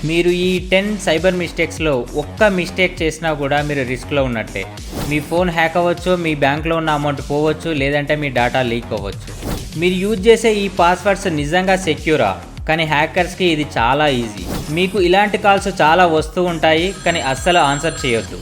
మీరు ఈ 10 సైబర్ మిస్టేక్స్లో ఒక్క మిస్టేక్ చేసినా కూడా మీరు రిస్క్లో ఉన్నట్లే. మీ ఫోన్ హ్యాక్ అవ్వచ్చు, మీ బ్యాంక్లో ఉన్న అమౌంట్ పోవచ్చు, లేదంటే మీ డేటా లీక్ అవ్వచ్చు. మీరు యూజ్ చేసే ఈ పాస్వర్డ్స్ నిజంగా సెక్యూరా? కానీ హ్యాకర్స్కి ఇది చాలా ఈజీ. మీకు ఇలాంటి కాల్స్ చాలా వస్తూ ఉంటాయి, కానీ అస్సలు ఆన్సర్ చేయొద్దు.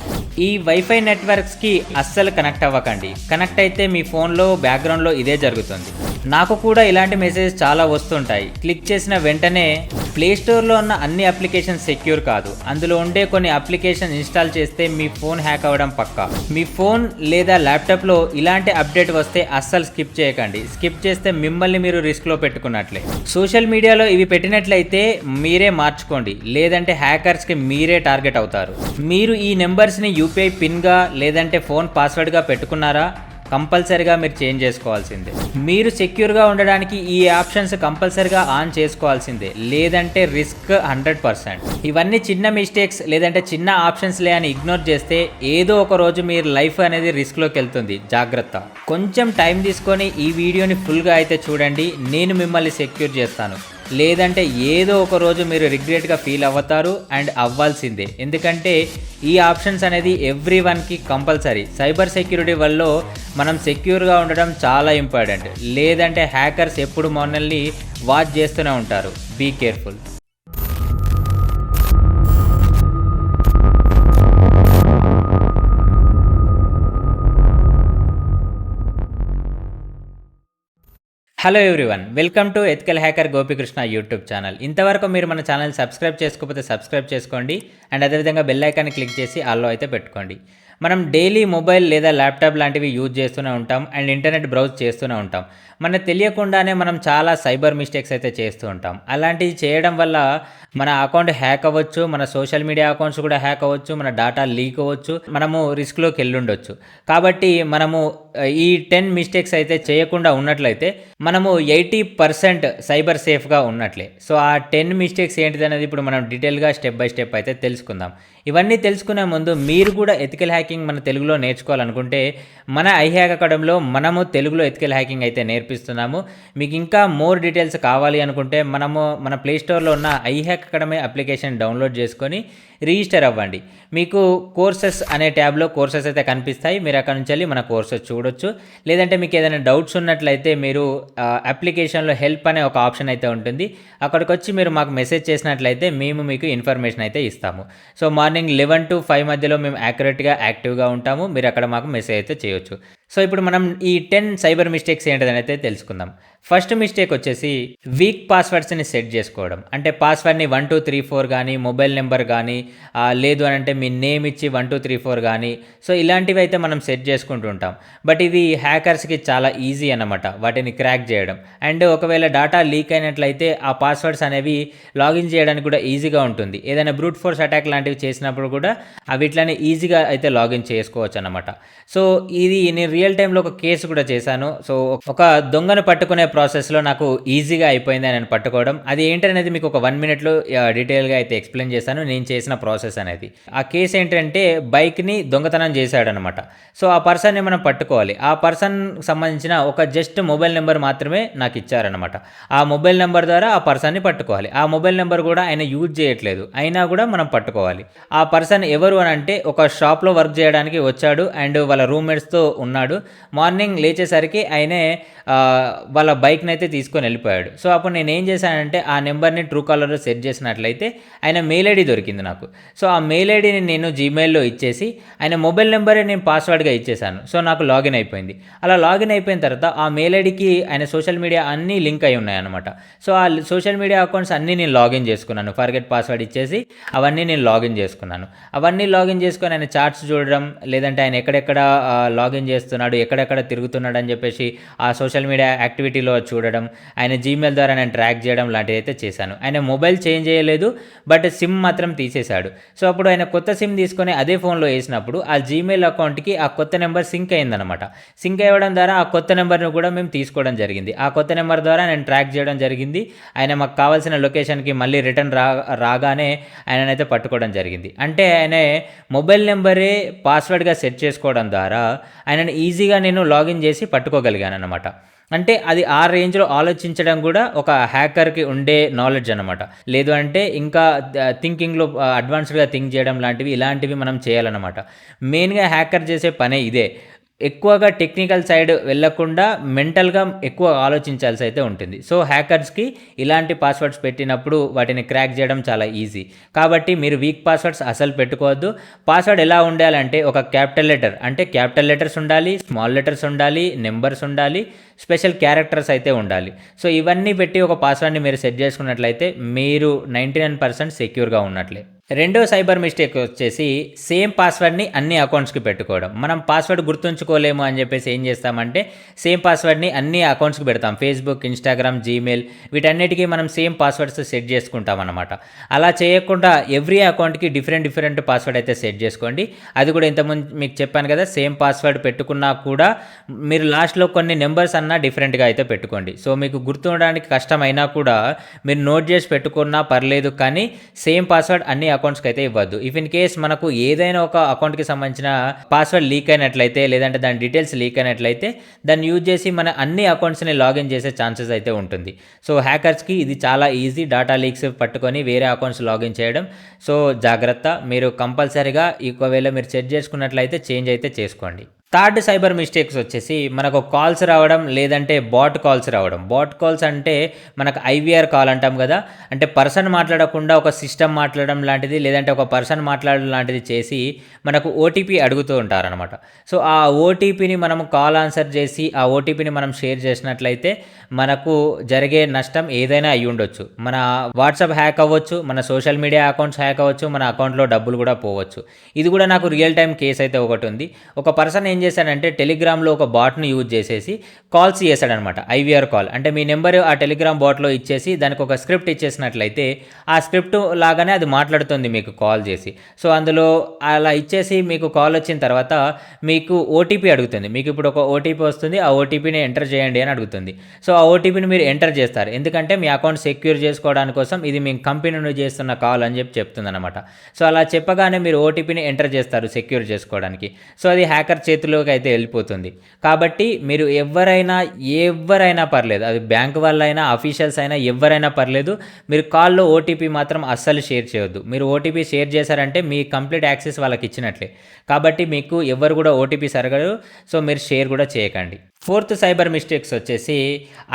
ఈ వైఫై నెట్వర్క్స్కి అస్సలు కనెక్ట్ అవ్వకండి. కనెక్ట్ అయితే మీ ఫోన్లో బ్యాక్గ్రౌండ్లో ఇదే జరుగుతుంది. నాకు కూడా ఇలాంటి మెసేజ్ చాలా వస్తుంటాయి. క్లిక్ చేసిన వెంటనే ప్లేస్టోర్లో ఉన్న అన్ని అప్లికేషన్స్ సెక్యూర్ కాదు. అందులో ఉండే కొన్ని అప్లికేషన్ ఇన్స్టాల్ చేస్తే మీ ఫోన్ హ్యాక్ అవ్వడం పక్కా. మీ ఫోన్ లేదా ల్యాప్టాప్లో ఇలాంటి అప్డేట్ వస్తే అస్సలు స్కిప్ చేయకండి. స్కిప్ చేస్తే మిమ్మల్ని మీరు రిస్క్లో పెట్టుకున్నట్లే. సోషల్ మీడియాలో ఇవి పెట్టినట్లయితే మీరే మార్చుకోండి, లేదంటే హ్యాకర్స్కి మీరే టార్గెట్ అవుతారు. మీరు ఈ నెంబర్స్ని యూపీఐ పిన్గా లేదంటే ఫోన్ పాస్వర్డ్గా పెట్టుకున్నారా? కంపల్సరీగా మీరు చేంజ్ చేసుకోవాల్సిందే. మీరు సెక్యూర్గా ఉండడానికి ఈ ఆప్షన్స్ కంపల్సరీగా ఆన్ చేసుకోవాల్సిందే, లేదంటే రిస్క్ 100%. ఇవన్నీ చిన్న మిస్టేక్స్ లేదంటే చిన్న ఆప్షన్స్లే అని ఇగ్నోర్ చేస్తే ఏదో ఒక రోజు మీరు లైఫ్ అనేది రిస్క్లోకి వెళ్తుంది. జాగ్రత్త. కొంచెం టైం తీసుకొని ఈ వీడియోని ఫుల్గా అయితే చూడండి. నేను మిమ్మల్ని సెక్యూర్ చేస్తాను. లేదంటే ఏదో ఒక రోజు మీరు రిగ్రెట్గా ఫీల్ అవుతారు అండ్ అవ్వాల్సిందే. ఎందుకంటే ఈ ఆప్షన్స్ అనేది ఎవ్రీ వన్కి కంపల్సరీ. సైబర్ సెక్యూరిటీ వల్ల మనం సెక్యూర్గా ఉండడం చాలా ఇంపార్టెంట్. లేదంటే హ్యాకర్స్ ఎప్పుడు మనల్ని వాచ్ చేస్తూనే ఉంటారు. Be careful. Hello everyone, welcome to ethical hacker Gopikrishna YouTube channel. ఇంతవరకు మీరు మన ఛానల్ సబ్స్క్రైబ్ చేసుకోకపోతే సబ్స్క్రైబ్ చేసుకోండి అండ్ అదేవిధంగా బెల్ ఐకాన్ని క్లిక్ చేసి ఆల్లో అయితే పెట్టుకోండి. మనం డైలీ మొబైల్ లేదా ల్యాప్టాప్ లాంటివి యూజ్ చేస్తూనే ఉంటాం అండ్ ఇంటర్నెట్ బ్రౌజ్ చేస్తూనే ఉంటాం. మనకు తెలియకుండానే మనం చాలా సైబర్ మిస్టేక్స్ అయితే చేస్తూ ఉంటాం. అలాంటివి చేయడం వల్ల మన అకౌంట్ హ్యాక్ అవ్వచ్చు, మన సోషల్ మీడియా అకౌంట్స్ కూడా హ్యాక్ అవ్వచ్చు, మన డేటా లీక్ అవ్వచ్చు, మనము రిస్క్లోకి వెళ్ళుండొచ్చు. కాబట్టి మనము ఈ 10 మిస్టేక్స్ అయితే చేయకుండా ఉన్నట్లయితే మనము 80% సైబర్ సేఫ్గా ఉన్నట్లే. సో ఆ 10 మిస్టేక్స్ ఏంటిది అనేది ఇప్పుడు మనం డీటెయిల్గా స్టెప్ బై స్టెప్ అయితే తెలుసుకుందాం. ఇవన్నీ తెలుసుకునే ముందు మీరు కూడా ఎథికల్ హ్యాకింగ్ మన తెలుగులో నేర్చుకోవాలనుకుంటే మన ఐహ్యాక్ అకాడమీలో మనము తెలుగులో ఎథికల్ హ్యాకింగ్ అయితే నేర్పిస్తున్నాము. మీకు ఇంకా మోర్ డీటెయిల్స్ కావాలి అనుకుంటే మనము మన ప్లేస్టోర్లో ఉన్న ఐహ్యాక్ అకాడమీ అప్లికేషన్ డౌన్లోడ్ చేసుకొని రిజిస్టర్ అవ్వండి. మీకు కోర్సెస్ అనే ట్యాబ్లో కోర్సెస్ అయితే కనిపిస్తాయి. మీరు అక్కడ నుంచి వెళ్ళి మన కోర్సెస్ చూడొచ్చు. లేదంటే మీకు ఏదైనా డౌట్స్ ఉన్నట్లయితే మీరు అప్లికేషన్లో హెల్ప్ అనే ఒక ఆప్షన్ అయితే ఉంటుంది. అక్కడికి వచ్చి మీరు మాకు మెసేజ్ చేసినట్లయితే మేము మీకు ఇన్ఫర్మేషన్ అయితే ఇస్తాము. సో మార్నింగ్ 11 to 5 మధ్యలో మేము యాక్టివ్గా ఉంటాము. మీరు అక్కడ మాకు మెసేజ్ అయితే చేయొచ్చు. సో ఇప్పుడు మనం ఈ 10 సైబర్ మిస్టేక్స్ ఏంటిదని అయితే తెలుసుకుందాం. ఫస్ట్ మిస్టేక్ వచ్చేసి వీక్ పాస్వర్డ్స్ని సెట్ చేసుకోవడం. అంటే పాస్వర్డ్ని 1234 కానీ, మొబైల్ నెంబర్ కానీ, లేదు అని అంటే మీ నేమ్ ఇచ్చి 1234 కానీ, సో ఇలాంటివి అయితే మనం సెట్ చేసుకుంటూ ఉంటాం. బట్ ఇది హ్యాకర్స్కి చాలా ఈజీ అన్నమాట వాటిని క్రాక్ చేయడం. అండ్ ఒకవేళ డేటా లీక్ అయినట్లయితే ఆ పాస్వర్డ్స్ అనేవి లాగిన్ చేయడానికి కూడా ఈజీగా ఉంటుంది. ఏదైనా బ్రూట్ ఫోర్స్ అటాక్ లాంటివి చేసినప్పుడు కూడా వీటిని ఈజీగా అయితే లాగిన్ చేసుకోవచ్చు అన్నమాట. సో ఇది నేను రియల్ టైంలో ఒక కేసు కూడా చేశాను. సో ఒక దొంగను పట్టుకునే ప్రాసెస్లో నాకు ఈజీగా అయిపోయింది నేను పట్టుకోవడం. అది ఏంటనేది మీకు ఒక 1 minute డీటెయిల్గా అయితే ఎక్స్ప్లెయిన్ చేశాను నేను చేసిన ప్రాసెస్ అనేది. ఆ కేసు ఏంటంటే బైక్ని దొంగతనం చేశాడనమాట. సో ఆ పర్సన్ని మనం పట్టుకోవాలి. ఆ పర్సన్ సంబంధించిన ఒక జస్ట్ మొబైల్ నెంబర్ మాత్రమే నాకు ఇచ్చారనమాట. ఆ మొబైల్ నెంబర్ ద్వారా ఆ పర్సన్ని పట్టుకోవాలి. ఆ మొబైల్ నెంబర్ కూడా ఆయన యూజ్ చేయట్లేదు, అయినా కూడా మనం పట్టుకోవాలి. ఆ పర్సన్ ఎవరు అని అంటే ఒక షాప్లో వర్క్ చేయడానికి వచ్చాడు అండ్ వాళ్ళ రూమ్మేట్స్తో ఉన్నాడు. మార్నింగ్ లేచేసరికి ఆయనే వాళ్ళ బైక్ని అయితే తీసుకొని వెళ్ళిపోయాడు. సో అప్పుడు నేను ఏం చేశానంటే ఆ నెంబర్ని ట్రూ కాలర్లో సెట్ చేసినట్లయితే ఆయన మెయిల్ ఐడి దొరికింది నాకు. సో ఆ మెయిల్ ఐడిని నేను జీమెయిల్లో ఇచ్చేసి ఆయన మొబైల్ నెంబరే నేను పాస్వర్డ్గా ఇచ్చేసాను. సో నాకు లాగిన్ అయిపోయింది. అలా లాగిన్ అయిపోయిన తర్వాత ఆ మెయిల్ ఐడికి ఆయన సోషల్ మీడియా అన్నీ లింక్ అయి ఉన్నాయన్నమాట. సో ఆ సోషల్ మీడియా అకౌంట్స్ అన్నీ నేను లాగిన్ చేసుకున్నాను. ఫర్గెట్ పాస్వర్డ్ ఇచ్చేసి అవన్నీ నేను లాగిన్ చేసుకున్నాను. అవన్నీ లాగిన్ చేసుకొని ఆయన చార్ట్స్ చూడడం, లేదంటే ఆయన ఎక్కడెక్కడ లాగిన్ చేస్తున్నాడు, ఎక్కడెక్కడ తిరుగుతున్నాడు అని చెప్పేసి ఆ సోషల్ మీడియా యాక్టివిటీలో చూడడం, ఆయన జీమెయిల్ ద్వారా నేను ట్రాక్ చేయడం లాంటివి అయితే చేశాను. ఆయన మొబైల్ చేంజ్ చేయలేదు, బట్ సిమ్ మాత్రం తీసేశాడు. సో అప్పుడు ఆయన కొత్త సిమ్ తీసుకొని అదే ఫోన్లో వేసినప్పుడు ఆ జీమెయిల్ అకౌంట్కి ఆ కొత్త నెంబర్ సింక్ అయిందనమాట. సింక్ అవ్వడం ద్వారా ఆ కొత్త నెంబర్ను కూడా మేము తీసుకోవడం జరిగింది. ఆ కొత్త నెంబర్ ద్వారా నేను ట్రాక్ చేయడం జరిగింది. ఆయన మాకు కావాల్సిన లొకేషన్కి మళ్ళీ రిటర్న్ రాగానే ఆయననైతే పట్టుకోవడం జరిగింది. అంటే ఆయన మొబైల్ నెంబరే పాస్వర్డ్గా సెట్ చేసుకోవడం ద్వారా ఆయనను ఈజీగా నేను లాగిన్ చేసి పట్టుకోగలిగాను అనమాట. అంటే అది ఆ రేంజ్‌లో ఆలోచించడం గూడా ఒక హ్యాకర్‌కి ఉండే నాలెడ్జ్ అనమాట. లేదు అంటే ఇంకా థింకింగ్‌లో అడ్వాన్స్డ్‌గా థింక్ చేయడం లాంటివి ఇలాంటివి మనం చేయాలనమాట. మెయిన్‌గా హ్యాకర్ చేసే పనే ఇదే. ఎక్కువగా టెక్నికల్ సైడ్ వెళ్ళకుండా మెంటల్‌గా ఎక్కువ ఆలోచించాల్సయితే ఉంటుంది. సో, హ్యాకర్స్‌కి ఇలాంటి పాస్వర్డ్స్ పెట్టినప్పుడు వాటిని క్రాక్ చేయడం చాలా ఈజీ. కాబట్టి మీరు వీక్ పాస్వర్డ్స్ అసలు పెట్టుకోవద్దు. పాస్వర్డ్ ఎలా ఉండాలంటే ఒక క్యాపిటల్ లెటర్ అంటే క్యాపిటల్ లెటర్స్ ఉండాలి, స్మాల్ లెటర్స్ ఉండాలి, నంబర్స్ ఉండాలి, స్పెషల్ క్యారెక్టర్స్ అయితే ఉండాలి. సో, ఇవన్నీ పెట్టి ఒక పాస్వర్డ్‌ని మీరు సెట్ చేసుకున్నట్లయితే మీరు 99% సెక్యూర్‌గా ఉన్నట్లే. రెండో సైబర్ మిస్టేక్ వచ్చేసి సేమ్ పాస్వర్డ్‌ని అన్ని అకౌంట్స్‌కి పెట్టుకోవడం. మనం పాస్వర్డ్ గుర్తుంచుకోలేము అని చెప్పేసి ఏం చేస్తామంటే సేమ్ పాస్వర్డ్‌ని అన్ని అకౌంట్స్‌కి పెడతాం. ఫేస్‌బుక్, ఇన్‌స్టాగ్రామ్, జీమెయిల్ వీటన్నిటికి మనం సేమ్ పాస్వర్డ్స్ సెట్ చేసుకుంటామనమాట. అలా చేయకుండా ఎవ్రీ అకౌంట్‌కి డిఫరెంట్ పాస్వర్డ్ అయితే సెట్ చేసుకోండి. అది కూడా ఇంతకుముందు మీకు చెప్పాను కదా! సేమ్ పాస్వర్డ్ పెట్టుకున్నా కూడా మీరు లాస్ట్‌లో కొన్ని నంబర్స్ అన్నా డిఫరెంట్‌గా అయితే పెట్టుకోండి. సో, మీకు గుర్తుండడానికి కష్టమైనా కూడా మీరు నోట్ చేసి పెట్టుకున్నా పర్లేదు కానీ సేమ్ పాస్వర్డ్ అన్ని అకౌంట్స్‌కి అయితే ఇవ్వద్దు. ఇఫ్ ఇన్ కేస్ మనకు ఏదైనా ఒక అకౌంట్‌కి సంబంధించిన పాస్వర్డ్ లీక్ అయినట్లయితే లేదంటే దాని డీటెయిల్స్ లీక్ అయినట్లయితే దాన్ని యూజ్ చేసి మన అన్ని అకౌంట్స్‌ని లాగిన్ చేసే ఛాన్సెస్ అయితే ఉంటుంది. సో, హ్యాకర్స్‌కి ఇది చాలా ఈజీ డాటా లీక్స్ పట్టుకొని వేరే అకౌంట్స్ లాగిన్ చేయడం. సో, జాగ్రత్త. మీరు కంపల్సరీగా ఒకవేళ మీరు సెట్ చేసుకున్నట్లయితే చేంజ్ అయితే చేసుకోండి. థర్డ్ సైబర్ మిస్టేక్స్ వచ్చేసి మనకు కాల్స్ రావడం లేదంటే బాట్ కాల్స్ రావడం. బాట్ కాల్స్ అంటే మనకు ఐవీఆర్ కాల్ అంటాం కదా! అంటే పర్సన్ మాట్లాడకుండా ఒక సిస్టమ్ మాట్లాడడం లాంటిది లేదంటే ఒక పర్సన్ మాట్లాడడం లాంటిది చేసి మనకు ఓటీపీ అడుగుతూ ఉంటారనమాట. సో, ఆ ఓటీపీని మనం కాల్ ఆన్సర్ చేసి ఆ ఓటీపీని మనం షేర్ చేసినట్లయితే మనకు జరిగే నష్టం ఏదైనా అయ్యుండొచ్చు. మన వాట్సాప్ హ్యాక్ అవ్వచ్చు, మన సోషల్ మీడియా అకౌంట్స్ హ్యాక్ అవ్వచ్చు, మన అకౌంట్‌లో డబ్బులు కూడా పోవచ్చు. ఇది కూడా నాకు రియల్ టైమ్ కేస్ అయితే ఒకటుంది. ఒక పర్సన్ ఏం చేశాడంటే టెలిగ్రామ్‌లో ఒక బాట్‌ని యూజ్ చేసేసి కాల్స్ చేశాడనమాట. IVR call. అంటే మీ నంబర్ ఆ టెలిగ్రామ్ బాట్‌లో ఇచ్చేసి దానికి ఒక స్క్రిప్ట్ ఇచ్చేసినట్లయితే ఆ స్క్రిప్ట్ లాగానే అది మాట్లాడుతుంది మీకు కాల్ చేసి. సో, అందులో అలా ఇచ్చేసి మీకు కాల్ వచ్చిన తర్వాత మీకు ఓటీపీ అడుగుతుంది. మీకు ఇప్పుడు ఒక ఓటీపీ వస్తుంది. ఆ ఓటీపీని ఎంటర్ చేయండి అని అడుగుతుంది. సో, ఆ ఓటీపీని మీరు ఎంటర్ చేస్తారు. ఎందుకంటే మీ అకౌంట్ సెక్యూర్ చేసుకోవడానికి కోసం ఇది మీ కంపెనీ నుండి చేస్తున్న కాల్ అని చెప్తుందనమాట. సో, అలా చెప్పగానే మీరు ఓటీపీని ఎంటర్ చేస్తారు సెక్యూర్ చేసుకోవడానికి. సో, అది హ్యాకర్ చేతిలోకి అయితే వెళ్ళిపోతుంది. కాబట్టి మీరు ఎవ్వరైనా పర్లేదు. అది బ్యాంక్ వాళ్ళైనా, అఫీషియల్స్ అయినా ఎవ్వరైనా పర్లేదు. మీరు కాల్‌లో ఓటీపీ మాత్రం అస్సలు షేర్ చేయొద్దు. మీరు ఓటీపీ షేర్ చేశారంటే మీ కంప్లీట్ యాక్సెస్ వాళ్ళకి ఇచ్చినట్లే. కాబట్టి మీకు ఎవ్వరు కూడా ఓటీపీస్ అడగరు. సో, మీరు షేర్ కూడా చేయకండి. ఫోర్త్ సైబర్ మిస్టేక్స్ వచ్చేసి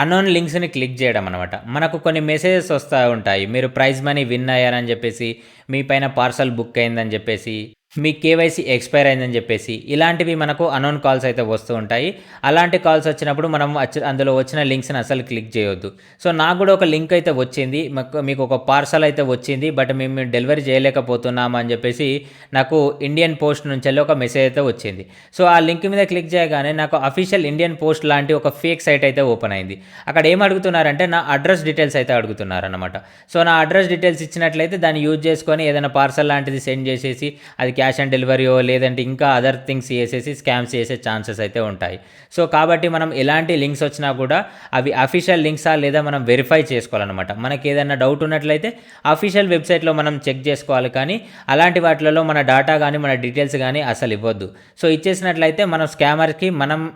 అన్నోన్ లింక్స్‌ని క్లిక్ చేయడం అనమాట. మనకు కొన్ని మెసేజెస్ వస్తా ఉంటాయి. మీరు ప్రైజ్ మనీ విన్ అయ్యారని చెప్పేసి, మీ పైన పార్సల్ బుక్ అయిందని చెప్పేసి, మీ కేవైసీ ఎక్స్‌పైర్ అయిందని చెప్పేసి, ఇలాంటివి మనకు అన్నోన్ కాల్స్ అయితే వస్తూ ఉంటాయి. అలాంటి కాల్స్ వచ్చినప్పుడు మనం అందులో వచ్చిన లింక్స్‌ని అసలు క్లిక్ చేయొద్దు. సో, నాకు కూడా ఒక లింక్ అయితే వచ్చింది. మీకు ఒక పార్సల్ అయితే వచ్చింది. బట్ మేము డెలివరీ చేయలేకపోతున్నాము అని చెప్పేసి నాకు ఇండియన్ పోస్ట్ నుంచెల్లి ఒక మెసేజ్ అయితే వచ్చింది. సో, ఆ లింక్ మీద క్లిక్ చేయగానే నాకు అఫీషియల్ ఇండియన్ పోస్ట్ లాంటి ఒక ఫేక్ సైట్ అయితే ఓపెన్ అయింది. అక్కడ ఏం అడుగుతున్నారంటే నా అడ్రస్ డీటెయిల్స్ అయితే అడుగుతున్నారనమాట. సో, నా అడ్రస్ డీటెయిల్స్ ఇచ్చినట్లయితే దాన్ని యూజ్ చేసుకొని ఏదైనా పార్సల్ లాంటిది సెండ్ చేసేసి అది క్యాష్ ఆన్ డెలివరీయో లేదంటే ఇంకా అదర్ థింగ్స్ చేసేసి స్కామ్స్ చేసే ఛాన్సెస్ అయితే ఉంటాయి. సో, కాబట్టి మనం ఎలాంటి లింక్స్ వచ్చినా కూడా అవి అఫీషియల్ లింక్సా లేదా మనం వెరిఫై చేసుకోవాలన్నమాట. మనకి ఏదైనా డౌట్ ఉన్నట్లయితే అఫీషియల్ వెబ్సైట్‌లో మనం చెక్ చేసుకోవాలి. కానీ అలాంటి వాటిలలో మన డాటా కానీ మన డీటెయిల్స్ కానీ అసలు ఇవ్వద్దు. సో, ఇచ్చేసినట్లయితే మనం స్కామర్‌కి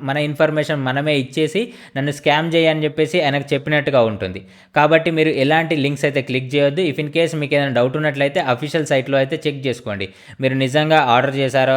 మన ఇన్ఫర్మేషన్ మనమే ఇచ్చేసి నన్ను స్కామ్ చేయని చెప్పేసి ఆయనకు చెప్పినట్టుగా ఉంటుంది. కాబట్టి మీరు ఎలాంటి లింక్స్ అయితే క్లిక్ చేయొద్దు. ఇఫ్ ఇన్ కేస్ మీకు ఏదైనా డౌట్ ఉన్నట్లయితే అఫీషియల్ సైట్‌లో అయితే చెక్ చేసుకోండి. మీరు నిజంగా ఆర్డర్ చేశారా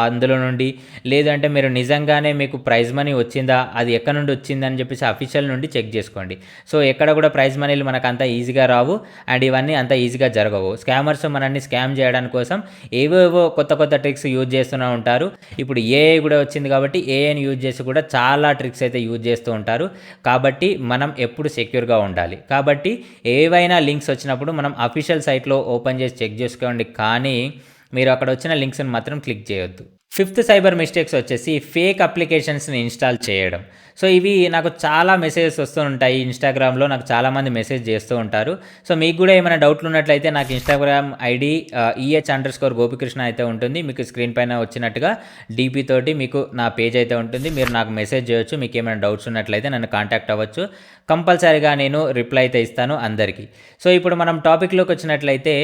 అందులో నుండి, లేదంటే మీరు నిజంగానే మీకు ప్రైజ్ మనీ వచ్చిందా, అది ఎక్కడి నుండి వచ్చిందని చెప్పేసి అఫీషియల్ నుండి చెక్ చేసుకోండి. సో, ఎక్కడ కూడా ప్రైజ్ మనీలు మనకు అంత ఈజీగా రావు అండ్ ఇవన్నీ అంత ఈజీగా జరగవు. స్కామర్స్ మనల్ని స్కామ్ చేయడానికి కోసం ఏవేవో కొత్త ట్రిక్స్ యూజ్ చేస్తూనే ఉంటారు. ఇప్పుడు ఏఐ కూడా వచ్చింది కాబట్టి ఏఐని యూజ్ చేసి కూడా చాలా ట్రిక్స్ అయితే యూజ్ చేస్తూ ఉంటారు. కాబట్టి మనం ఎప్పుడు సెక్యూర్‌గా ఉండాలి. కాబట్టి ఏవైనా లింక్స్ వచ్చినప్పుడు మనం అఫీషియల్ సైట్‌లో ఓపెన్ చేసి చెక్ చేసుకోండి. కానీ మీరు అక్కడ వచ్చిన లింక్స్‌ని మాత్రం క్లిక్ చేయొద్దు. ఫిఫ్త్ సైబర్ మిస్టేక్స్ వచ్చేసి ఫేక్ అప్లికేషన్స్‌ని ఇన్‌స్టాల్ చేయడం. సో, ఇవి నాకు చాలా మెసేజెస్ వస్తూ ఉంటాయి. ఇన్‌స్టాగ్రామ్‌లో నాకు చాలామంది మెసేజ్ చేస్తూ ఉంటారు. సో, మీకు కూడా ఏమైనా డౌట్లు ఉన్నట్లయితే నాకు ఇన్‌స్టాగ్రామ్ ఐడీ EH_గోపికృష్ణ అయితే ఉంటుంది. మీకు స్క్రీన్ పైన వచ్చినట్టుగా డీపీ తోటి మీకు నా పేజ్ అయితే ఉంటుంది. మీరు నాకు మెసేజ్ చేయొచ్చు. మీకు ఏమైనా డౌట్స్ ఉన్నట్లయితే నన్ను కాంటాక్ట్ అవ్వచ్చు. కంపల్సరీగా నేను రిప్లై అయితే ఇస్తాను అందరికీ. సో, ఇప్పుడు మనం టాపిక్‌లోకి వచ్చినట్లయితే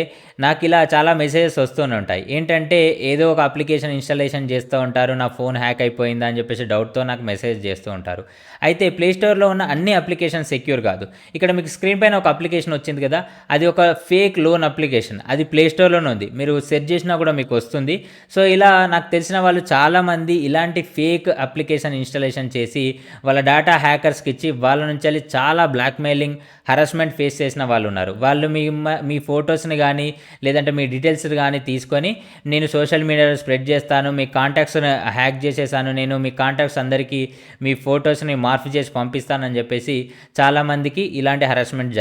నాకు ఇలా చాలా మెసేజెస్ వస్తూనే ఉంటాయి. ఏంటంటే ఏదో ఒక అప్లికేషన్ ఇన్‌స్టాలేషన్ ఇన్స్టాలేషన్ చేస్తూ ఉంటారు. నా ఫోన్ హ్యాక్ అయిపోయిందా అని చెప్పేసి డౌట్‌తో నాకు మెసేజ్ చేస్తూ ఉంటారు. అయితే ప్లే స్టోర్‌లో ఉన్న అన్ని అప్లికేషన్స్ సెక్యూర్ కాదు. ఇక్కడ మీకు స్క్రీన్ పైన ఒక అప్లికేషన్ వచ్చింది కదా! అది ఒక ఫేక్ లోన్ అప్లికేషన్. అది ప్లే స్టోర్‌లోనే ఉంది. మీరు సెర్చ్ చేసినా కూడా మీకు వస్తుంది. సో, ఇలా నాకు తెలిసిన వాళ్ళు చాలామంది ఇలాంటి ఫేక్ అప్లికేషన్ ఇన్‌స్టాలేషన్ చేసి వాళ్ళ డేటా హ్యాకర్స్‌కి ఇచ్చి వాళ్ళ నుంచెల్లి చాలా బ్లాక్‌మెయిలింగ్, హరాస్మెంట్ ఫేస్ చేసిన వాళ్ళున్నారు. వాళ్ళు మీ ఫోటోస్‌ని గానీ, లేదంటే మీ డీటెయిల్స్ గానీ తీసుకొని నేను సోషల్ మీడియాలో స్ప్రెడ్ చేస్తాను, మీ కాంటాక్ట్స్‌ని హ్యాక్ చేసేసాను, నేను మీ కాంటాక్ట్స్ అందరికీ మీ ఫోటోస్‌ని మార్ఫ్ చేసి పంపిస్తానని చెప్పేసి చాలామందికి ఇలాంటి హరాస్మెంట్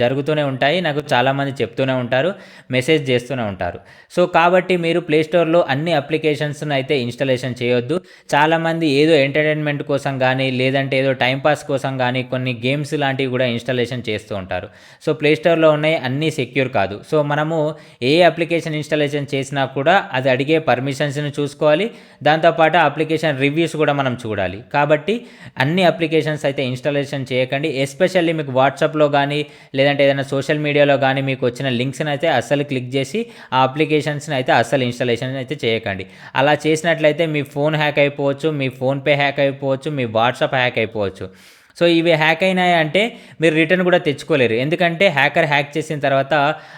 జరుగుతూనే ఉంటాయి. నాకు చాలామంది చెప్తూనే ఉంటారు, మెసేజ్ చేస్తూనే ఉంటారు. సో, కాబట్టి మీరు ప్లే స్టోర్‌లో అన్ని అప్లికేషన్స్‌ని అయితే ఇన్‌స్టాలేషన్ చేయొద్దు. చాలామంది ఏదో ఎంటర్‌టైన్‌మెంట్ కోసం గానీ, లేదంటే ఏదో టైమ్ పాస్ కోసం గానీ కొన్ని గేమ్స్ లాంటివి కూడా ఇన్‌స్టాలేషన్ చేస్తూ ఉంటారు. సో, ప్లే స్టోర్‌లో ఉన్నాయి అన్నీ సెక్యూర్ కాదు. సో, మనము ఏ అప్లికేషన్ ఇన్‌స్టాలేషన్ చేసినా కూడా అది అడిగే పర్మిషన్స్‌ని చూసుకోవాలి. దాంతోపాటు అప్లికేషన్ రివ్యూస్ కూడా మనం చూడాలి. కాబట్టి అన్ని అప్లికేషన్స్ అయితే ఇన్‌స్టాలేషన్ చేయకండి. ఎస్పెషల్లీ మీకు వాట్సాప్‌లో గానీ, లేదంటే ఏదైనా సోషల్ మీడియాలో గానీ మీకు వచ్చిన లింక్స్‌ని అయితే అస్సలు క్లిక్ చేసి ఆ అప్లికేషన్స్‌ని అయితే అస్సలు ఇన్‌స్టాలేషన్ అయితే చేయకండి. అలా చేసినట్లయితే మీ ఫోన్ హ్యాక్ అయిపోవచ్చు, మీ ఫోన్‌పే హ్యాక్ అయిపోవచ్చు, మీ వాట్సాప్ హ్యాక్ అయిపోవచ్చు. సో, ఇవి హ్యాక్ అయినాయి అంటే మీరు రిటర్న్ కూడా తెచ్చుకోలేరు. ఎందుకంటే హ్యాకర్ హ్యాక్ చేసిన తర్వాత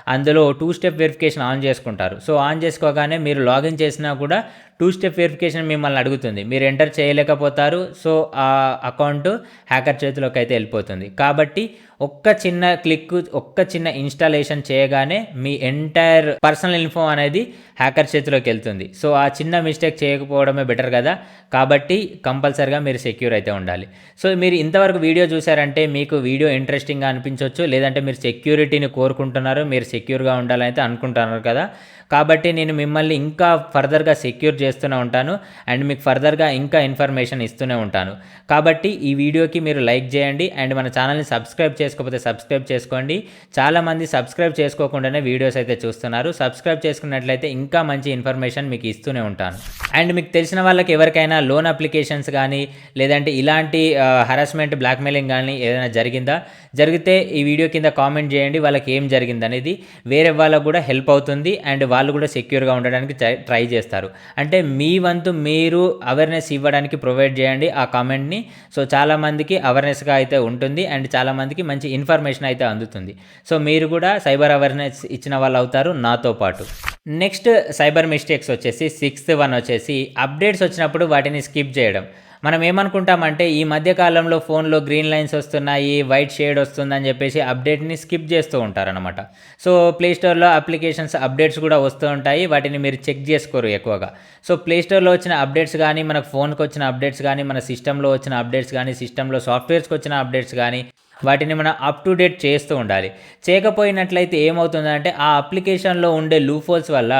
అందులో 2 స్టెప్ వెరిఫికేషన్ ఆన్ చేసుకుంటారు. సో, ఆన్ చేసుకోగానే మీరు లాగిన్ చేసినా కూడా 2 స్టెప్ వెరిఫికేషన్ మిమ్మల్ని అడుగుతుంది. మీరు ఎంటర్ చేయలేకపోతారు. సో, ఆ అకౌంట్ హ్యాకర్ చేతిలోకి అయితే వెళ్ళిపోతుంది. కాబట్టి ఒక్క చిన్న క్లిక్, ఒక్క చిన్న ఇన్‌స్టాలేషన్ చేయగానే మీ ఎంటైర్ పర్సనల్ ఇన్ఫో అనేది హ్యాకర్ చేతిలోకి వెళ్తుంది. సో, ఆ చిన్న మిస్టేక్ చేయకపోవడమే బెటర్ కదా! కాబట్టి కంపల్సరీగా మీరు సెక్యూర్ అయితే ఉండాలి. సో, మీరు ఇంతవరకు వీడియో చూసారంటే మీకు వీడియో ఇంట్రెస్టింగ్‌గా అనిపించొచ్చు. లేదంటే మీరు సెక్యూరిటీని కోరుకుంటున్నారు. మీరు సెక్యూర్‌గా ఉండాలని అయితే అనుకుంటున్నారు కదా! కాబట్టి నేను మిమ్మల్ని ఇంకా ఫర్దర్‌గా సెక్యూర్ చేస్తూనే ఉంటాను. అండ్ మీకు ఫర్దర్‌గా ఇంకా ఇన్ఫర్మేషన్ ఇస్తూనే ఉంటాను. కాబట్టి ఈ వీడియోకి మీరు లైక్ చేయండి. అండ్ మన ఛానల్‌ని సబ్స్క్రైబ్ చేసుకోకపోతే సబ్స్క్రైబ్ చేసుకోండి. చాలామంది సబ్స్క్రైబ్ చేసుకోకుండానే వీడియోస్ అయితే చూస్తున్నారు. సబ్స్క్రైబ్ చేసుకున్నట్లయితే ఇంకా మంచి ఇన్ఫర్మేషన్ మీకు ఇస్తూనే ఉంటాను. అండ్ మీకు తెలిసిన వాళ్ళకి ఎవరికైనా లోన్ అప్లికేషన్స్ కానీ, లేదంటే ఇలాంటి హరాస్మెంట్, బ్లాక్‌మెయిలింగ్ కానీ ఏదైనా జరిగితే ఈ వీడియో కింద కామెంట్ చేయండి. వాళ్ళకి ఏం జరిగిందనేది. వేరే వాళ్ళకు కూడా హెల్ప్ అవుతుంది. అండ్ వాళ్ళు కూడా సెక్యూర్‌గా ఉండడానికి ట్రై చేస్తారు. అంటే మీ వంతు మీరు అవేర్‌నెస్ ఇవ్వడానికి ప్రొవైడ్ చేయండి ఆ కామెంట్‌ని. సో, చాలామందికి అవేర్‌నెస్‌గా అయితే ఉంటుంది. అండ్ చాలామందికి మంచి ఇన్ఫర్మేషన్ అయితే అందుతుంది. సో, మీరు కూడా సైబర్ అవేర్‌నెస్ ఇచ్చిన వాళ్ళు అవుతారు నాతో పాటు. నెక్స్ట్ సైబర్ మిస్టేక్స్ వచ్చేసి 6th వన్ వచ్చేసి అప్డేట్స్ వచ్చినప్పుడు వాటిని స్కిప్ చేయడం. మనం ఏమనుకుంటామంటే ఈ మధ్య కాలంలో ఫోన్‌లో గ్రీన్ లైన్స్ వస్తున్నాయి, వైట్ షేడ్ వస్తుందని చెప్పేసి అప్డేట్‌ని స్కిప్ చేస్తూ ఉంటారనమాట. సో, ప్లే స్టోర్‌లో అప్లికేషన్స్ అప్డేట్స్ కూడా వస్తూ ఉంటాయి. వాటిని మీరు చెక్ చేసుకోరు ఎక్కువగా. సో, ప్లే స్టోర్‌లో వచ్చిన అప్డేట్స్ గానీ, మనకు ఫోన్‌కి వచ్చిన అప్డేట్స్ గానీ, మన సిస్టమ్‌లో వచ్చిన అప్డేట్స్ గానీ, సిస్టమ్‌లో సాఫ్ట్‌వేర్స్‌కి వచ్చిన అప్డేట్స్ గానీ, వాటిని మనం అప్ టు డేట్ చేస్తూ ఉండాలి. చేయకపోయినట్లయితే ఏమవుతుందంటే ఆ అప్లికేషన్‌లో ఉండే లూప్ హోల్స్ వల్ల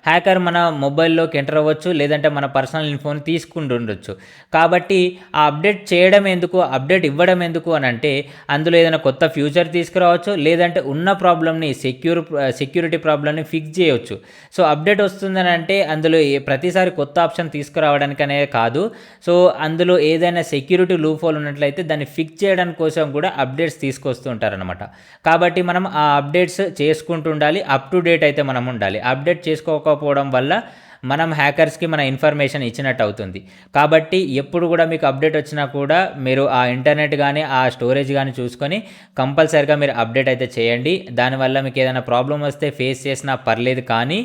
హ్యాకర్ మన మొబైల్‌లోకి ఎంటర్ అవ్వచ్చు. లేదంటే మన పర్సనల్ ఇన్ఫోని తీసుకుంటుండొచ్చు. కాబట్టి ఆ అప్డేట్ చేయడం ఎందుకు, అప్డేట్ ఇవ్వడం ఎందుకు అనంటే అందులో ఏదైనా కొత్త ఫ్యూచర్ తీసుకురావచ్చు. లేదంటే ఉన్న ప్రాబ్లమ్‌ని సెక్యూరిటీ ప్రాబ్లమ్‌ని ఫిక్స్ చేయొచ్చు. సో, అప్డేట్ వస్తుందనంటే అందులో ప్రతిసారి కొత్త ఆప్షన్ తీసుకురావడానికనే కాదు. సో, అందులో ఏదైనా సెక్యూరిటీ లూప్ హోల్ ఉన్నట్లయితే దాన్ని ఫిక్స్ చేయడం కోసం కూడా అప్డేట్స్ తీసుకొస్తూ ఉంటారనమాట. కాబట్టి మనం ఆ అప్డేట్స్ చేసుకుంటూ ఉండాలి. అప్ టు డేట్ అయితే మనం ఉండాలి. అప్డేట్ చేసుకోకపోవడం వల్ల మనం హ్యాకర్స్‌కి మన ఇన్ఫర్మేషన్ ఇచ్చినట్టు అవుతుంది. కాబట్టి ఎప్పుడు కూడా మీకు అప్డేట్ వచ్చినా కూడా మీరు ఆ ఇంటర్నెట్ గానీ, ఆ స్టోరేజ్ గానీ చూసుకొని కంపల్సరీగా మీరు అప్డేట్ అయితే చేయండి. దానివల్ల మీకు ఏదైనా ప్రాబ్లమ్ వస్తే ఫేస్ చేసినా పర్లేదు కానీ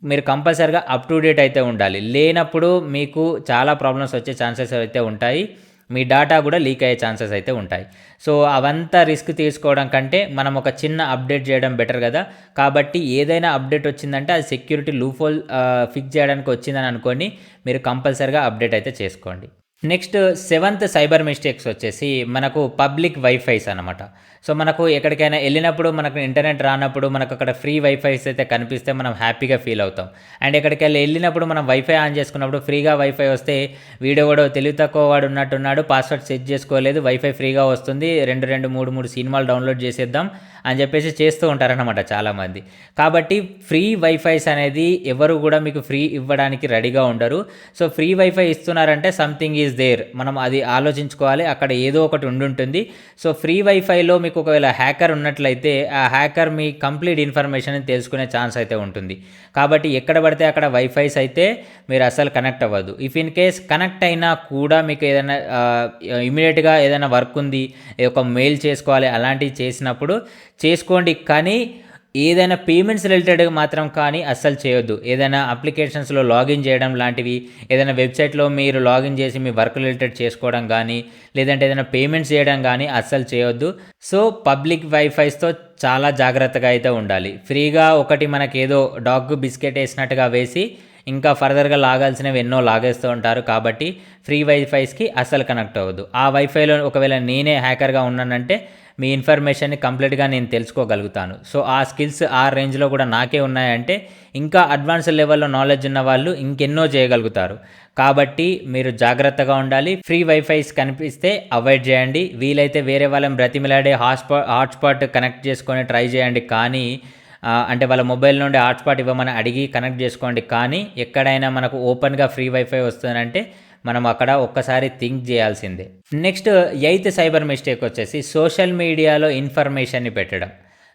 మీరు కంపల్సరీగా అప్ టు డేట్ అయితే ఉండాలి. లేనప్పుడు మీకు చాలా ప్రాబ్లమ్స్ వచ్చే ఛాన్సెస్ అయితే ఉంటాయి. మీ డేటా కూడా లీక్ అయ్యే ఛాన్సెస్ అయితే ఉంటాయి. సో, అవంతా రిస్క్ తీసుకోవడం కంటే మనం ఒక చిన్న అప్డేట్ చేయడం బెటర్ కదా! కాబట్టి ఏదైనా అప్డేట్ వచ్చిందంటే అది సెక్యూరిటీ లూప్ హోల్ ఫిక్స్ చేయడానికి వచ్చిందని అనుకోని మీరు కంపల్సరీగా అప్డేట్ అయితే చేసుకోండి. నెక్స్ట్ 7th సైబర్ మిస్టేక్స్ వచ్చేసి మనకు పబ్లిక్ వైఫైస్ అనమాట. సో, మనకు ఎక్కడికైనా వెళ్ళినప్పుడు మనకు ఇంటర్నెట్ రానప్పుడు మనకు అక్కడ ఫ్రీ వైఫైస్ అయితే కనిపిస్తే మనం హ్యాపీగా ఫీల్ అవుతాం. అండ్ ఎక్కడికెళ్ళి వెళ్ళినప్పుడు మనం వైఫై ఆన్ చేసుకున్నప్పుడు ఫ్రీగా వైఫై వస్తే వీడు కూడా తెలివి తక్కువ వాడు ఉన్నట్టున్నాడు, పాస్వర్డ్ సెట్ చేసుకోలేదు, వైఫై ఫ్రీగా వస్తుంది, 2, 3 సినిమాలు డౌన్లోడ్ చేసేద్దాం అని చెప్పేసి చేస్తూ ఉంటారనమాట చాలామంది. కాబట్టి ఫ్రీ వైఫైస్ అనేది ఎవరు కూడా మీకు ఫ్రీ ఇవ్వడానికి రెడీగా ఉండరు. సో ఫ్రీ వైఫై ఇస్తున్నారంటే సంథింగ్ ఈజ్ దేర్, మనం అది ఆలోచించుకోవాలి, అక్కడ ఏదో ఒకటి ఉండుంటుంది. సో ఫ్రీ వైఫైలో మీకు ఒకవేళ హ్యాకర్ ఉన్నట్లయితే ఆ హ్యాకర్ మీ కంప్లీట్ ఇన్ఫర్మేషన్ తెలుసుకునే ఛాన్స్ అయితే ఉంటుంది. కాబట్టి ఎక్కడ పడితే అక్కడ వైఫైస్ అయితే మీరు అసలు కనెక్ట్ అవ్వద్దు. ఇఫ్ ఇన్ కేస్ కనెక్ట్ అయినా కూడా మీకు ఏదైనా ఇమీడియట్గా ఏదైనా వర్క్ ఉంది, ఒక మెయిల్ చేసుకోవాలి, అలాంటివి చేసినప్పుడు చేసుకోండి. కానీ ఏదైనా పేమెంట్స్ రిలేటెడ్గా మాత్రం కానీ అస్సలు చేయొద్దు. ఏదైనా అప్లికేషన్స్లో లాగిన్ చేయడం లాంటివి, ఏదైనా వెబ్సైట్లో మీరు లాగిన్ చేసి మీ వర్క్ రిలేటెడ్ చేసుకోవడం కానీ, లేదంటే ఏదైనా పేమెంట్స్ చేయడం కానీ అస్సలు చేయొద్దు. సో పబ్లిక్ వైఫైస్తో చాలా జాగ్రత్తగా అయితే ఉండాలి. ఫ్రీగా ఒకటి మనకేదో డాగ్ బిస్కెట్ వేసినట్టుగా వేసి ఇంకా ఫర్దర్గా లాగాల్సినవి ఎన్నో లాగేస్తూ ఉంటారు. కాబట్టి ఫ్రీ వైఫైస్కి అస్సలు కనెక్ట్ అవ్వద్దు. ఆ వైఫైలో ఒకవేళ నేనే హ్యాకర్గా ఉన్నానంటే మీ ఇన్ఫర్మేషన్ని కంప్లీట్గా నేను తెలుసుకోగలుగుతాను. సో ఆ స్కిల్స్ ఆ రేంజ్లో కూడా నాకే ఉన్నాయంటే ఇంకా అడ్వాన్స్ లెవెల్లో నాలెడ్జ్ ఉన్న వాళ్ళు ఇంకెన్నో చేయగలుగుతారు. కాబట్టి మీరు జాగ్రత్తగా ఉండాలి. ఫ్రీ వైఫైస్ కనిపిస్తే అవాయిడ్ చేయండి. వీలైతే వేరే వాళ్ళని బ్రతిమిలాడే హాట్స్పాట్ కనెక్ట్ చేసుకొని ట్రై చేయండి. కానీ అంటే వాళ్ళ మొబైల్ నుండి హాట్స్పాట్ ఇవ్వమని అడిగి కనెక్ట్ చేసుకోండి. కానీ ఎక్కడైనా మనకు ఓపెన్గా ఫ్రీ వైఫై వస్తుందంటే మనం అక్కడ ఒక్కసారి థింక్ చేయాల్సిందే. నెక్స్ట్ 8th సైబర్ మిస్టేక్ వచ్చేసి సోషల్ మీడియాలో ఇన్ఫర్మేషన్ని పెట్టడం.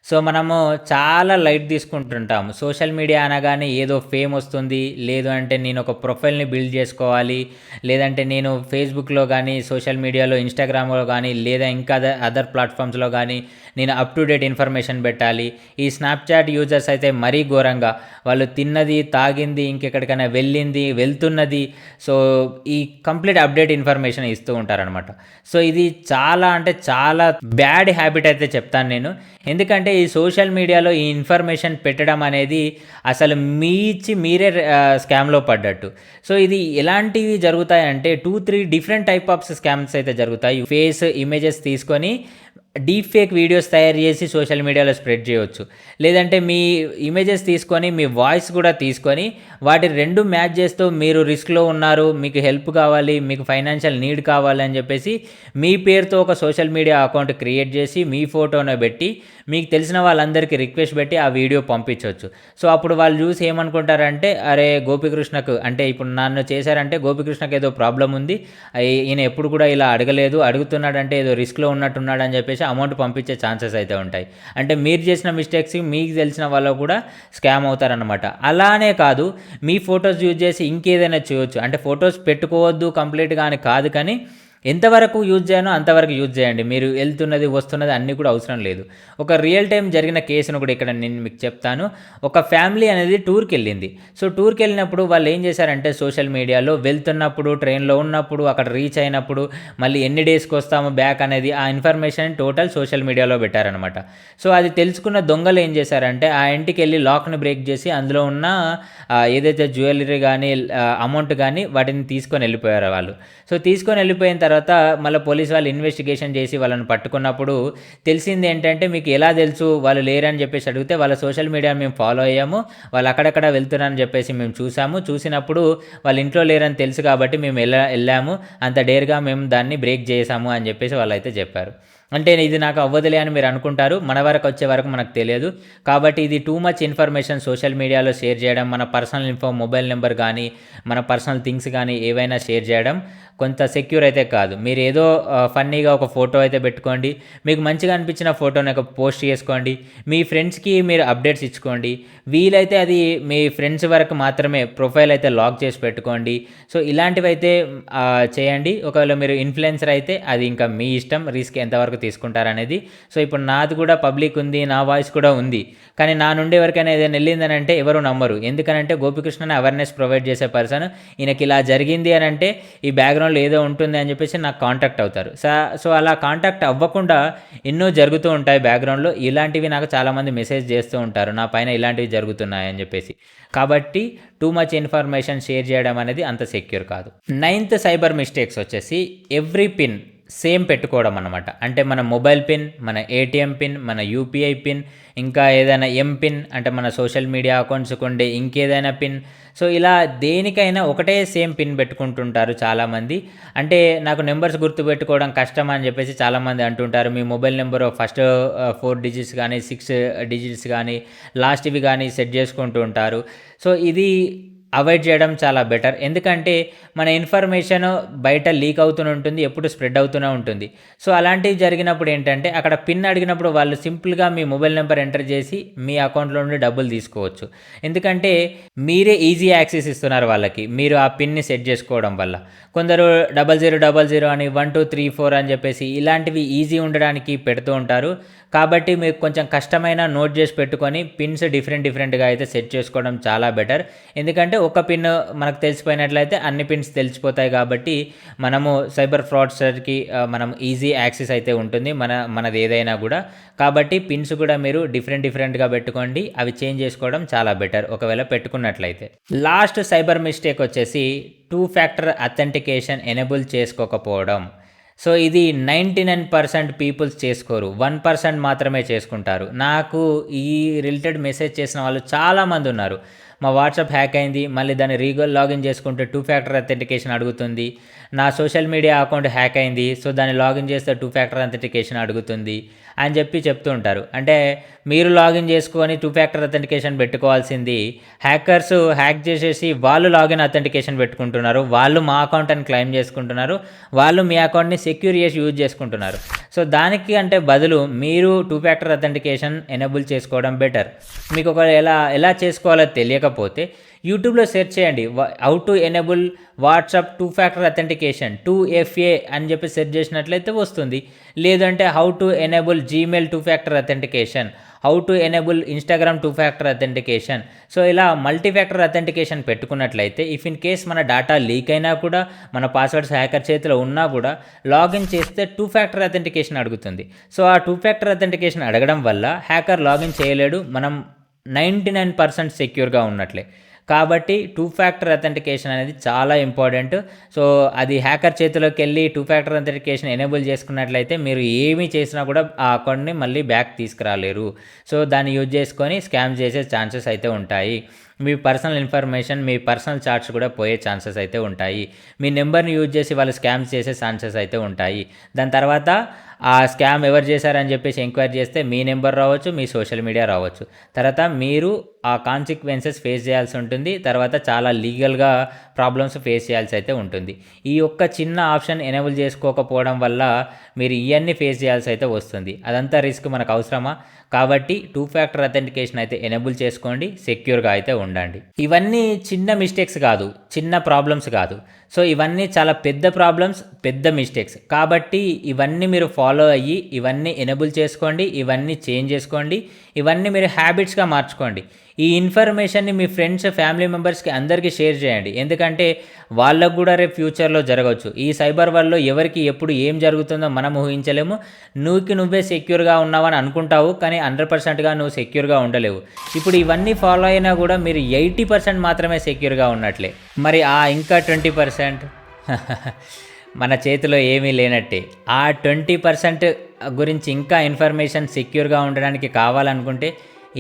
సో మనము చాలా లైట్ తీసుకుంటుంటాము. సోషల్ మీడియా అనగానే ఏదో ఫేమ్ వస్తుంది, లేదు అంటే నేను ఒక ప్రొఫైల్ని బిల్డ్ చేసుకోవాలి, లేదంటే నేను ఫేస్బుక్లో కానీ సోషల్ మీడియాలో ఇన్స్టాగ్రామ్లో కానీ లేదా ఇంకా అదర్ ప్లాట్ఫామ్స్లో కానీ నేను అప్ టు డేట్ ఇన్ఫర్మేషన్ పెట్టాలి. ఈ స్నాప్చాట్ యూజర్స్ అయితే మరీ ఘోరంగా వాళ్ళు తిన్నది, తాగింది, ఇంకెక్కడికైనా వెళ్ళింది, వెళ్తున్నది, సో ఈ కంప్లీట్ అప్డేట్ ఇన్ఫర్మేషన్ ఇస్తూ ఉంటారనమాట. సో ఇది చాలా అంటే చాలా బ్యాడ్ హ్యాబిట్ అయితే చెప్తాను నేను. ఎందుకంటే ఈ సోషల్ మీడియాలో ఈ ఇన్ఫర్మేషన్ పెట్టడం అనేది అసలు మీ ఇచ్చి మీరే స్కామ్లో పడ్డట్టు. సో ఇది ఎలాంటివి జరుగుతాయంటే 2-3 డిఫరెంట్ టైప్ ఆఫ్ స్కామ్స్ అయితే జరుగుతాయి. ఫేస్ ఇమేజెస్ తీసుకొని డీప్ ఫేక్ వీడియోస్ తయారు చేసి సోషల్ మీడియాలో స్ప్రెడ్ చేయవచ్చు. లేదంటే మీ ఇమేజెస్ తీసుకొని మీ వాయిస్ కూడా తీసుకొని వాటి రెండు మ్యాచ్ చేస్తూ మీరు రిస్క్లో ఉన్నారు, మీకు హెల్ప్ కావాలి, మీకు ఫైనాన్షియల్ నీడ్ కావాలి అని చెప్పేసి మీ పేరుతో ఒక సోషల్ మీడియా అకౌంట్ క్రియేట్ చేసి మీ ఫోటోను పెట్టి మీకు తెలిసిన వాళ్ళందరికీ రిక్వెస్ట్ పెట్టి ఆ వీడియో పంపించవచ్చు. సో అప్పుడు వాళ్ళు చూసి ఏమనుకుంటారంటే, అరే గోపికృష్ణకు అంటే ఇప్పుడు నన్ను చేశారంటే గోపికృష్ణకు ఏదో ప్రాబ్లం ఉంది, ఈయన ఎప్పుడు కూడా ఇలా అడగలేదు, అడుగుతున్నాడంటే ఏదో రిస్క్లో ఉన్నట్టున్నాడు అని చెప్పేసి అమౌంట్ పంపించే ఛాన్సెస్ అయితే ఉంటాయి. అంటే మీరు చేసిన మిస్టేక్స్ మీకు తెలిసిన వాళ్ళు కూడా స్కామ్ అవుతారనమాట. అలానే కాదు, మీ ఫొటోస్ యూజ్ చేసి ఇంకేదైనా చేయొచ్చు. అంటే ఫొటోస్ పెట్టుకోవద్దు కంప్లీట్గా అని కాదు, కానీ ఎంతవరకు యూజ్ చేయనో అంతవరకు యూజ్ చేయండి. మీరు వెళ్తున్నది వస్తున్నది అన్నీ కూడా అవసరం లేదు. ఒక రియల్ టైం జరిగిన కేసును కూడా ఇక్కడ నేను మీకు చెప్తాను. ఒక ఫ్యామిలీ అనేది టూర్కి వెళ్ళింది. సో టూర్కి వెళ్ళినప్పుడు వాళ్ళు ఏం చేశారంటే సోషల్ మీడియాలో వెళ్తున్నప్పుడు, ట్రైన్లో ఉన్నప్పుడు, అక్కడ రీచ్ అయినప్పుడు, మళ్ళీ ఎన్ని డేస్కి వస్తాము బ్యాక్ అనేది ఆ ఇన్ఫర్మేషన్ టోటల్ సోషల్ మీడియాలో పెట్టారనమాట. సో అది తెలుసుకున్న దొంగలు ఏం చేశారంటే ఆ ఇంటికి వెళ్ళి లాక్ని బ్రేక్ చేసి అందులో ఉన్న ఏదైతే జ్యువెలరీ కానీ అమౌంట్ కానీ వాటిని తీసుకొని వెళ్ళిపోయారు వాళ్ళు. సో తీసుకొని వెళ్ళిపోయిన తర్వాత మళ్ళీ పోలీస్ వాళ్ళు ఇన్వెస్టిగేషన్ చేసి వాళ్ళని పట్టుకున్నప్పుడు తెలిసింది ఏంటంటే, మీకు ఎలా తెలుసు వాళ్ళు లేరని చెప్పేసి అడిగితే, వాళ్ళ సోషల్ మీడియా మేము ఫాలో అయ్యాము, వాళ్ళు అక్కడక్కడ వెళ్తున్నారని చెప్పేసి మేము చూసినప్పుడు వాళ్ళ ఇంట్లో లేరని తెలుసు కాబట్టి మేము వెళ్ళాము, అంత డేర్గా మేము దాన్ని బ్రేక్ చేసాము అని చెప్పేసి వాళ్ళు అయితే చెప్పారు. అంటే ఇది నాకు అవ్వదులే అని మీరు అనుకుంటారు, మన వరకు వచ్చే వరకు మనకు తెలియదు. కాబట్టి ఇది టూ మచ్ ఇన్ఫర్మేషన్ సోషల్ మీడియాలో షేర్ చేయడం, మన పర్సనల్ ఇన్ఫో, మొబైల్ నెంబర్ కానీ మన పర్సనల్ థింగ్స్ కానీ ఏవైనా షేర్ చేయడం కొంత సెక్యూర్ అయితే కాదు. మీరు ఏదో ఫన్నీగా ఒక ఫోటో అయితే పెట్టుకోండి, మీకు మంచిగా అనిపించిన ఫోటోని ఒక పోస్ట్ చేసుకోండి, మీ ఫ్రెండ్స్కి మీరు అప్డేట్స్ ఇచ్చుకోండి. వీలైతే అది మీ ఫ్రెండ్స్ వరకు మాత్రమే ప్రొఫైల్ అయితే లాక్ చేసి పెట్టుకోండి. సో ఇలాంటివి అయితే చేయండి. ఒకవేళ మీరు ఇన్ఫ్లుయెన్సర్ అయితే అది ఇంకా మీ ఇష్టం, రిస్క్ ఎంతవరకు తీసుకుంటారనేది. సో ఇప్పుడు నాది కూడా పబ్లిక్ ఉంది, నా వాయిస్ కూడా ఉంది, కానీ నా నుండి ఎవరికైనా ఏదైనా వెళ్ళిందని అంటే ఎవరు నమ్మరు. ఎందుకనంటే గోపికృష్ణని అవేర్నెస్ ప్రొవైడ్ చేసే పర్సన్, ఈయనకి ఇలా జరిగింది అని అంటే ఈ బ్యాక్గ్రౌండ్లో ఏదో ఉంటుంది అని చెప్పేసి నాకు కాంటాక్ట్ అవుతారు. సో అలా కాంటాక్ట్ అవ్వకుండా ఎన్నో జరుగుతూ ఉంటాయి బ్యాక్గ్రౌండ్లో. ఇలాంటివి నాకు చాలామంది మెసేజ్ చేస్తూ ఉంటారు, నా పైన ఇలాంటివి జరుగుతున్నాయి అని చెప్పేసి. కాబట్టి టూ మచ్ ఇన్ఫర్మేషన్ షేర్ చేయడం అనేది అంత సెక్యూర్ కాదు. 9th సైబర్ మిస్టేక్స్ వచ్చేసి ఎవ్రీ పిన్ సేమ్ పెట్టుకోవడం అనమాట. అంటే మన మొబైల్ పిన్, మన ఏటీఎం పిన్, మన యూపీఐ పిన్, ఇంకా ఏదైనా పిన్ అంటే మన సోషల్ మీడియా అకౌంట్స్‌కి ఉండే ఇంకేదైనా పిన్. సో, ఇలా దేనికైనా ఒకటే సేమ్ పిన్ పెట్టుకుంటుంటారు చాలామంది. అంటే నాకు నంబర్స్ గుర్తుపెట్టుకోవడం కష్టం అని చెప్పేసి చాలామంది అంటుంటారు. మీ మొబైల్ నంబరు ఫస్ట్ 4 డిజిట్స్ గానీ, 6 డిజిట్స్ గానీ, లాస్ట్‌వి గానీ సెట్ చేసుకుంటూ ఉంటారు. సో, ఇది అవాయిడ్ చేయడం చాలా బెటర్. ఎందుకంటే మన ఇన్ఫర్మేషన్ బయట లీక్ అవుతూనే ఉంటుంది. ఎప్పుడు స్ప్రెడ్ అవుతూనే ఉంటుంది. సో, అలాంటివి జరిగినప్పుడు ఏంటంటే అక్కడ పిన్ అడిగినప్పుడు వాళ్ళు సింపుల్‌గా మీ మొబైల్ నంబర్ ఎంటర్ చేసి మీ అకౌంట్‌లో నుండి డబ్బులు తీసుకోవచ్చు. ఎందుకంటే మీరే ఈజీ యాక్సెస్ ఇస్తున్నారు వాళ్ళకి. మీరు ఆ పిన్‌ని సెట్ చేసుకోవడం వల్ల. కొందరు 0000 అని 1, 2, 3, 4 అని చెప్పేసి ఇలాంటివి ఈజీ ఉండడానికి పెడుతూ ఉంటారు. కాబట్టి మీకు కొంచెం కష్టమైన నోట్ చేసి పెట్టుకొని పిన్స్ డిఫరెంట్‌గా అయితే సెట్ చేసుకోవడం చాలా బెటర్. ఎందుకంటే ఒక పిన్ మనకు తెలిసిపోయినట్లయితే అన్ని పిన్స్ తెలిసిపోతాయి కాబట్టి మనము సైబర్ ఫ్రాడ్స్టర్‌కి మనం ఈజీ యాక్సెస్ అయితే ఉంటుంది. మనది ఏదైనా కూడా. కాబట్టి పిన్స్ కూడా మీరు డిఫరెంట్‌గా పెట్టుకోండి. అవి చేంజ్ చేసుకోవడం చాలా బెటర్ ఒకవేళ పెట్టుకున్నట్లయితే. లాస్ట్ సైబర్ మిస్టేక్ వచ్చేసి 2 ఫ్యాక్టర్ అథెంటికేషన్ ఎనేబుల్ చేసుకోకపోవడం. సో, ఇది 99% పీపుల్స్ చేసుకోరు. 1% మాత్రమే చేసుకుంటారు. నాకు ఈ రిలేటెడ్ మెసేజ్ చేసిన వాళ్ళు చాలామంది ఉన్నారు. మా వాట్సాప్ హ్యాక్ అయింది. మళ్ళీ దాన్ని లాగిన్ చేసుకుంటే 2 ఫ్యాక్టర్ అథెంటికేషన్ అడుగుతుంది. నా సోషల్ మీడియా అకౌంట్ హ్యాక్ అయింది. సో, దాన్ని లాగిన్ చేస్తే 2 ఫ్యాక్టర్ అథెంటికేషన్ అడుగుతుంది అని చెప్తూ ఉంటారు. అంటే మీరు లాగిన్ చేసుకొని 2 ఫ్యాక్టర్ అథెంటికేషన్ పెట్టుకోవాల్సింది హ్యాకర్స్ హ్యాక్ చేసేసి వాళ్ళు లాగిన్ అథెంటికేషన్ పెట్టుకుంటున్నారు. వాళ్ళు మా అకౌంట్ అని క్లెయిమ్ చేసుకుంటున్నారు. వాళ్ళు మీ అకౌంట్‌ని సెక్యూర్ చేసి యూజ్ చేసుకుంటున్నారు. సో, దానికి అంటే బదులు మీరు 2 ఫ్యాక్టర్ అథెంటికేషన్ ఎనేబుల్ చేసుకోవడం బెటర్. మీకు ఒకవేళ ఎలా చేసుకోవాలో తెలియకపోతే యూట్యూబ్‌లో సెర్చ్ చేయండి. How to enable WhatsApp 2 factor authentication 2FA అని చెప్పి సెర్చ్ చేసినట్లయితే వస్తుంది. లేదంటే how to enable Gmail 2 factor authentication, how to enable Instagram 2 factor authentication. So, ఇలా మల్టీ ఫ్యాక్టర్ అథెంటికేషన్ పెట్టుకున్నట్లయితే ఇఫ్ ఇన్ కేస్ మన డేటా లీక్ అయినా కూడా, మన పాస్వర్డ్స్ హ్యాకర్ చేతిలో ఉన్నా కూడా లాగిన్ చేస్తే 2 ఫ్యాక్టర్ అథెంటికేషన్ అడుగుతుంది. సో, ఆ 2 ఫ్యాక్టర్ అథెంటికేషన్ అడగడం వల్ల హ్యాకర్ లాగిన్ చేయలేడు. మనం 99% సెక్యూర్‌గా ఉన్నట్లే. కాబట్టి 2 ఫ్యాక్టర్ అథెంటికేషన్ అనేది చాలా ఇంపార్టెంట్. సో, అది హ్యాకర్ చేతిలోకెళ్ళి 2 ఫ్యాక్టర్ అథెంటికేషన్ ఎనేబుల్ చేసుకున్నట్లయితే మీరు ఏమి చేసినా కూడా ఆ అకౌంట్‌ని మళ్ళీ బ్యాక్ తీసుకురాలేరు. సో, దాన్ని యూజ్ చేసుకొని స్కామ్ చేసే ఛాన్సెస్ అయితే ఉంటాయి. మీ పర్సనల్ ఇన్ఫర్మేషన్, మీ పర్సనల్ చార్ట్స్ కూడా పోయే ఛాన్సెస్ అయితే ఉంటాయి. మీ నెంబర్‌ని యూజ్ చేసి వాళ్ళు స్కామ్ చేసే ఛాన్సెస్ అయితే ఉంటాయి. దాని తర్వాత ఆ స్కామ్ ఎవరు చేశారని చెప్పేసి ఎంక్వైరీ చేస్తే మీ నెంబర్ రావచ్చు, మీ సోషల్ మీడియా రావచ్చు. తర్వాత మీరు ఆ కాన్సిక్వెన్సెస్ ఫేస్ చేయాల్సి ఉంటుంది. తర్వాత చాలా లీగల్‌గా ప్రాబ్లమ్స్ ఫేస్ చేయాల్సి అయితే ఉంటుంది. ఈ ఒక్క చిన్న ఆప్షన్ ఎనేబుల్ చేసుకోకపోవడం వల్ల మీరు ఇవన్నీ ఫేస్ చేయాల్సి అయితే వస్తుంది. అదంతా రిస్క్ మనకు అవసరమా? కాబట్టి 2 ఫ్యాక్టర్ అథెంటికేషన్ అయితే ఎనేబుల్ చేసుకోండి. సెక్యూర్‌గా అయితే ఉండండి. ఇవన్నీ చిన్న మిస్టేక్స్ కాదు. చిన్న ప్రాబ్లమ్స్ కాదు. సో, ఇవన్నీ చాలా పెద్ద ప్రాబ్లమ్స్, పెద్ద మిస్టేక్స్. కాబట్టి ఇవన్నీ మీరు ఫాలో అయ్యి ఇవన్నీ ఎనేబుల్ చేసుకోండి. ఇవన్నీ చేంజ్ చేసుకోండి. ఇవన్నీ మీరు హ్యాబిట్స్‌గా మార్చుకోండి. ఈ ఇన్ఫర్మేషన్‌ని మీ ఫ్రెండ్స్, ఫ్యామిలీ మెంబర్స్‌కి అందరికీ షేర్ చేయండి. ఎందుకంటే వాళ్ళకు కూడా రేపు ఫ్యూచర్‌లో జరగవచ్చు. ఈ సైబర్ వరల్డ్‌లో ఎవరికి ఎప్పుడు ఏం జరుగుతుందో మనం ఊహించలేము. నువ్వే సెక్యూర్‌గా ఉన్నావని అనుకుంటావు. కానీ 100%గా నువ్వు సెక్యూర్‌గా ఉండలేవు. ఇప్పుడు ఇవన్నీ ఫాలో అయినా కూడా మీరు 80% మాత్రమే సెక్యూర్‌గా ఉన్నట్లే. మరి ఆ ఇంకా 20% మన చేతిలో ఏమీ లేనట్టే. ఆ 20% గురించి ఇంకా ఇన్ఫర్మేషన్ సెక్యూర్‌గా ఉండడానికి కావాలనుకుంటే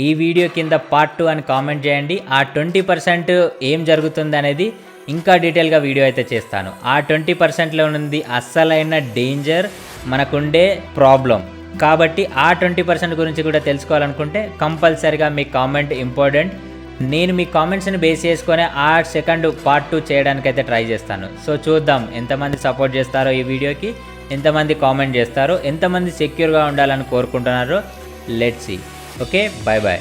ఈ వీడియో కింద పార్ట్ 2 అని కామెంట్ చేయండి. ఆ 20% ఏం జరుగుతుందనేది ఇంకా డీటెయిల్‌గా వీడియో అయితే చేస్తాను. ఆ 20%లో ఉంది అస్సలైన డేంజర్, మనకుండే ప్రాబ్లం. కాబట్టి ఆ 20% గురించి కూడా తెలుసుకోవాలనుకుంటే కంపల్సరీగా మీ కామెంట్ ఇంపార్టెంట్. నేను మీ కామెంట్స్ని బేస్ చేసుకొని ఆ సెకండ్ పార్ట్ 2 చేయడానికైతే ట్రై చేస్తాను. సో, చూద్దాం ఎంతమంది సపోర్ట్ చేస్తారో ఈ వీడియోకి, ఎంతమంది కామెంట్ చేస్తారో, ఎంతమంది సెక్యూర్గా ఉండాలని కోరుకుంటున్నారో. Let's see. Okay, bye bye.